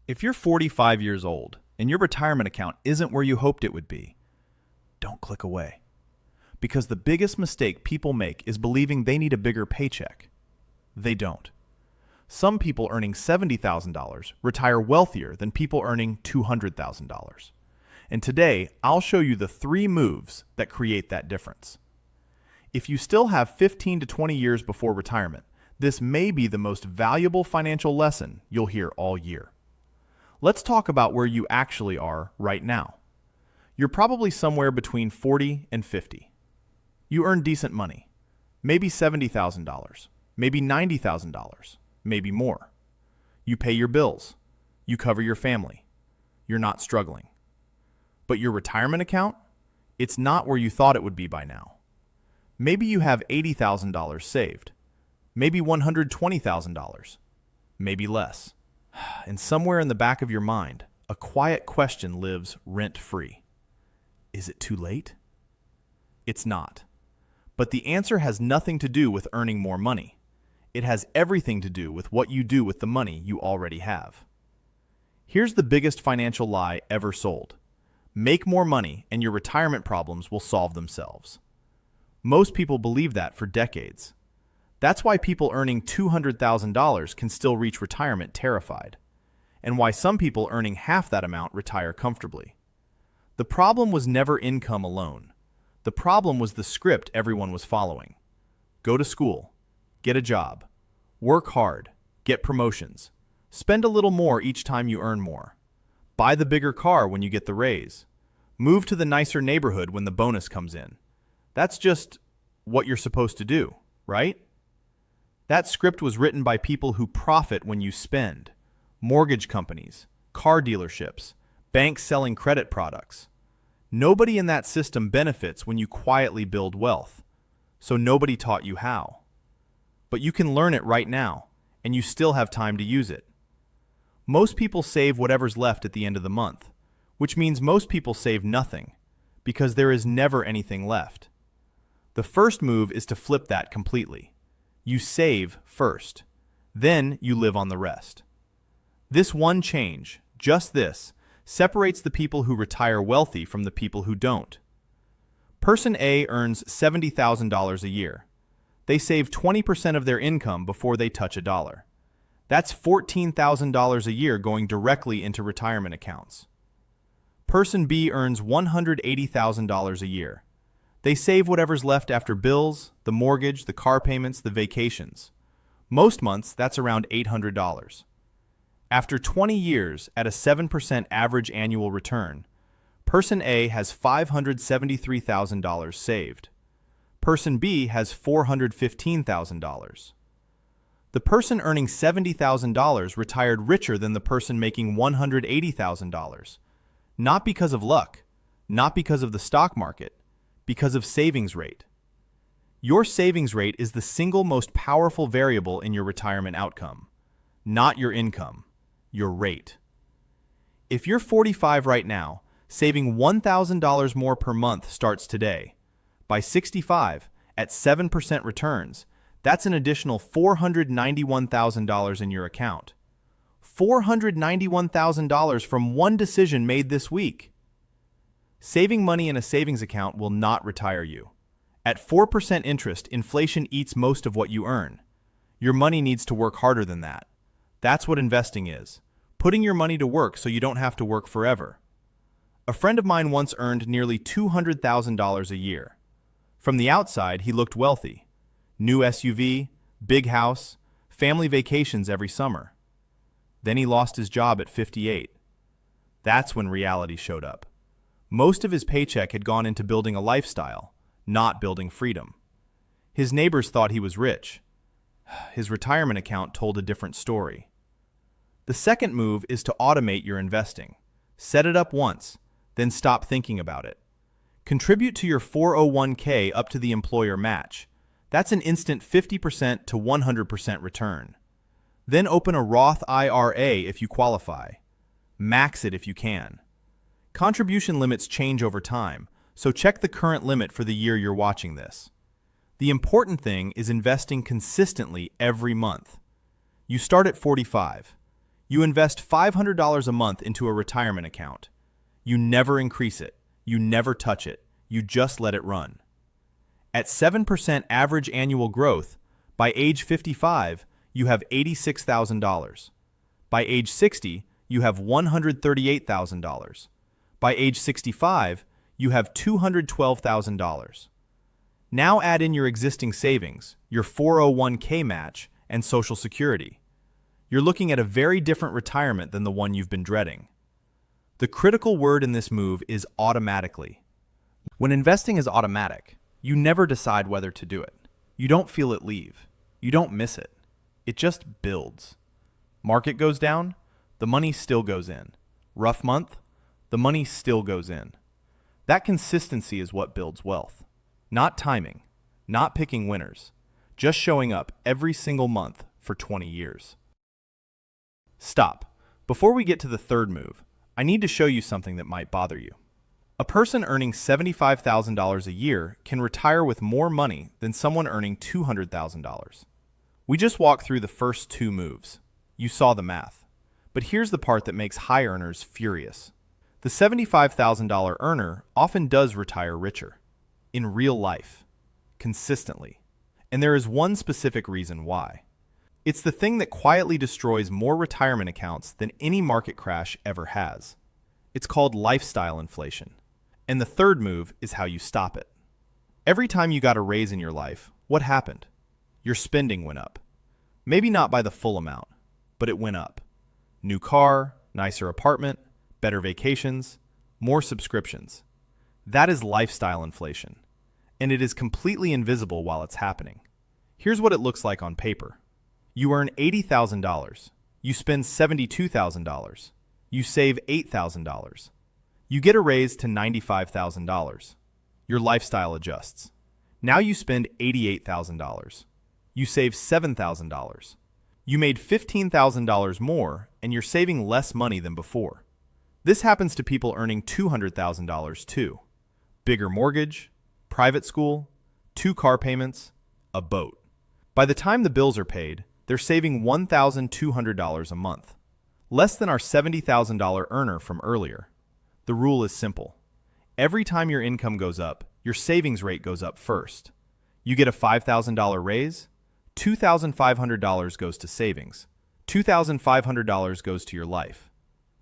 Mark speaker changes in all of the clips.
Speaker 1: If you're 45 years old and your retirement account isn't where you hoped it would be, don't click away. Because the biggest mistake people make is believing they need a bigger paycheck. They don't. Some people earning $70,000 retire wealthier than people earning $200,000. And today, I'll show you the 3 moves that create that difference. If you still have 15 to 20 years before retirement, this may be the most valuable financial lesson you'll hear all year. Let's talk about where you actually are right now. You're probably somewhere between 40 and 50. You earn decent money, maybe $70,000, maybe $90,000, maybe more. You pay your bills, you cover your family, you're not struggling. But your retirement account? It's not where you thought it would be by now. Maybe you have $80,000 saved, maybe $120,000, maybe less. And somewhere in the back of your mind, a quiet question lives rent-free. Is it too late? It's not. But the answer has nothing to do with earning more money. It has everything to do with what you do with the money you already have. Here's the biggest financial lie ever sold. Make more money and your retirement problems will solve themselves. Most people believe that for decades. That's why people earning $200,000 can still reach retirement terrified, and why some people earning half that amount retire comfortably. The problem was never income alone. The problem was the script everyone was following. Go to school, get a job, work hard, get promotions, spend a little more each time you earn more, buy the bigger car when you get the raise, move to the nicer neighborhood when the bonus comes in. That's just what you're supposed to do, right? That script was written by people who profit when you spend. Mortgage companies, car dealerships, banks selling credit products. Nobody in that system benefits when you quietly build wealth, so nobody taught you how. But you can learn it right now, and you still have time to use it. Most people save whatever's left at the end of the month, which means most people save nothing, because there is never anything left. The first move is to flip that completely. You save first, then you live on the rest. This one change, just this, separates the people who retire wealthy from the people who don't. Person A earns $70,000 a year. They save 20% of their income before they touch a dollar. That's $14,000 a year going directly into retirement accounts. Person B earns $180,000 a year. They save whatever's left after bills, the mortgage, the car payments, the vacations. Most months, that's around $800. After 20 years at a 7% average annual return, Person A has $573,000 saved. Person B has $415,000. The person earning $70,000 retired richer than the person making $180,000. Not because of luck, not because of the stock market, because of savings rate. Your savings rate is the single most powerful variable in your retirement outcome, not your income, your rate. If you're 45 right now, saving $1,000 more per month starts today. By 65, at 7% returns, that's an additional $491,000 in your account. $491,000 from one decision made this week. Saving money in a savings account will not retire you. At 4% interest, inflation eats most of what you earn. Your money needs to work harder than that. That's what investing is. Putting your money to work so you don't have to work forever. A friend of mine once earned nearly $200,000 a year. From the outside, he looked wealthy. New SUV, big house, family vacations every summer. Then he lost his job at 58. That's when reality showed up. Most of his paycheck had gone into building a lifestyle, not building freedom. His neighbors thought he was rich. His retirement account told a different story. The second move is to automate your investing. Set it up once, then stop thinking about it. Contribute to your 401k up to the employer match. That's an instant 50% to 100% return. Then open a Roth IRA if you qualify. Max it if you can. Contribution limits change over time, so check the current limit for the year you're watching this. The important thing is investing consistently every month. You start at 45. You invest $500 a month into a retirement account. You never increase it. You never touch it. You just let it run. At 7% average annual growth, by age 55, you have $86,000. By age 60, you have $138,000. By age 65, you have $212,000. Now add in your existing savings, your 401k match, and Social Security. You're looking at a very different retirement than the one you've been dreading. The critical word in this move is automatically. When investing is automatic, you never decide whether to do it. You don't feel it leave. You don't miss it. It just builds. Market goes down, the money still goes in. Rough month, the money still goes in. That consistency is what builds wealth. Not timing, not picking winners, just showing up every single month for 20 years. Stop. Before we get to the third move, I need to show you something that might bother you. A person earning $75,000 a year can retire with more money than someone earning $200,000. We just walked through the first two moves. You saw the math. But here's the part that makes high earners furious. The $75,000 earner often does retire richer. In real life. Consistently. And there is one specific reason why. It's the thing that quietly destroys more retirement accounts than any market crash ever has. It's called lifestyle inflation. And the third move is how you stop it. Every time you got a raise in your life, what happened? Your spending went up. Maybe not by the full amount, but it went up. New car, nicer apartment, better vacations, more subscriptions. That is lifestyle inflation. And it is completely invisible while it's happening. Here's what it looks like on paper. You earn $80,000. You spend $72,000. You save $8,000. You get a raise to $95,000. Your lifestyle adjusts. Now you spend $88,000. You save $7,000. You made $15,000 more, and you're saving less money than before. This happens to people earning $200,000 too. Bigger mortgage, private school, 2 car payments, a boat. By the time the bills are paid, they're saving $1,200 a month. Less than our $70,000 earner from earlier. The rule is simple. Every time your income goes up, your savings rate goes up first. You get a $5,000 raise, $2,500 goes to savings. $2,500 goes to your life.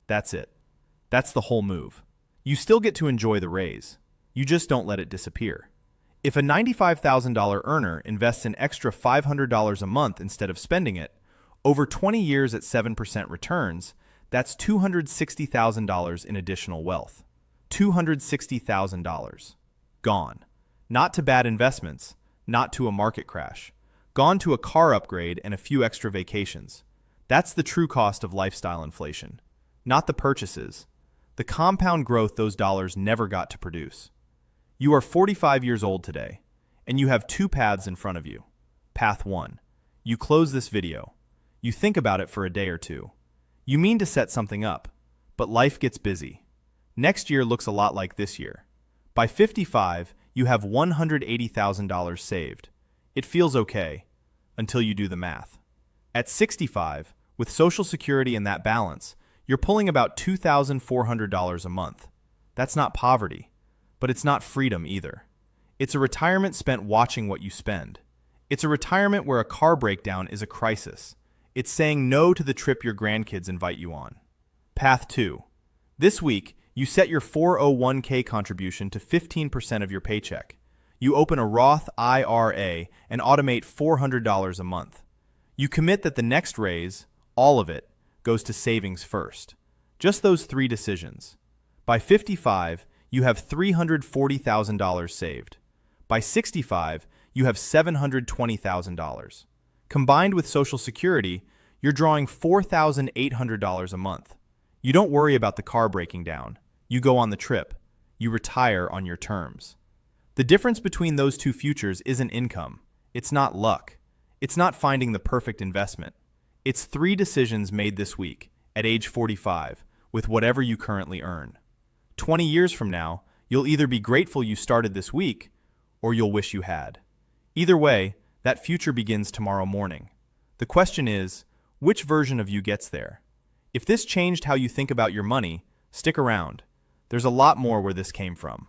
Speaker 1: That's it. That's the whole move. You still get to enjoy the raise. You just don't let it disappear. If a $95,000 earner invests an extra $500 a month instead of spending it, over 20 years at 7% returns, that's $260,000 in additional wealth. $260,000. Gone. Not to bad investments, not to a market crash. Gone to a car upgrade and a few extra vacations. That's the true cost of lifestyle inflation. Not the purchases. The compound growth those dollars never got to produce. You are 45 years old today, and you have 2 paths in front of you. Path 1. You close this video. You think about it for a day or two. You mean to set something up, but life gets busy. Next year looks a lot like this year. By 55, you have $180,000 saved. It feels okay, until you do the math. At 65, with Social Security and that balance, you're pulling about $2,400 a month. That's not poverty, but it's not freedom either. It's a retirement spent watching what you spend. It's a retirement where a car breakdown is a crisis. It's saying no to the trip your grandkids invite you on. Path 2. This week, you set your 401k contribution to 15% of your paycheck. You open a Roth IRA and automate $400 a month. You commit that the next raise, all of it, goes to savings first. Just those 3 decisions. By 55, you have $340,000 saved. By 65, you have $720,000. Combined with Social Security, you're drawing $4,800 a month. You don't worry about the car breaking down. You go on the trip. You retire on your terms. The difference between those 2 futures isn't income. It's not luck. It's not finding the perfect investment. It's 3 decisions made this week, at age 45, with whatever you currently earn. 20 years from now, you'll either be grateful you started this week, or you'll wish you had. Either way, that future begins tomorrow morning. The question is, which version of you gets there? If this changed how you think about your money, stick around. There's a lot more where this came from.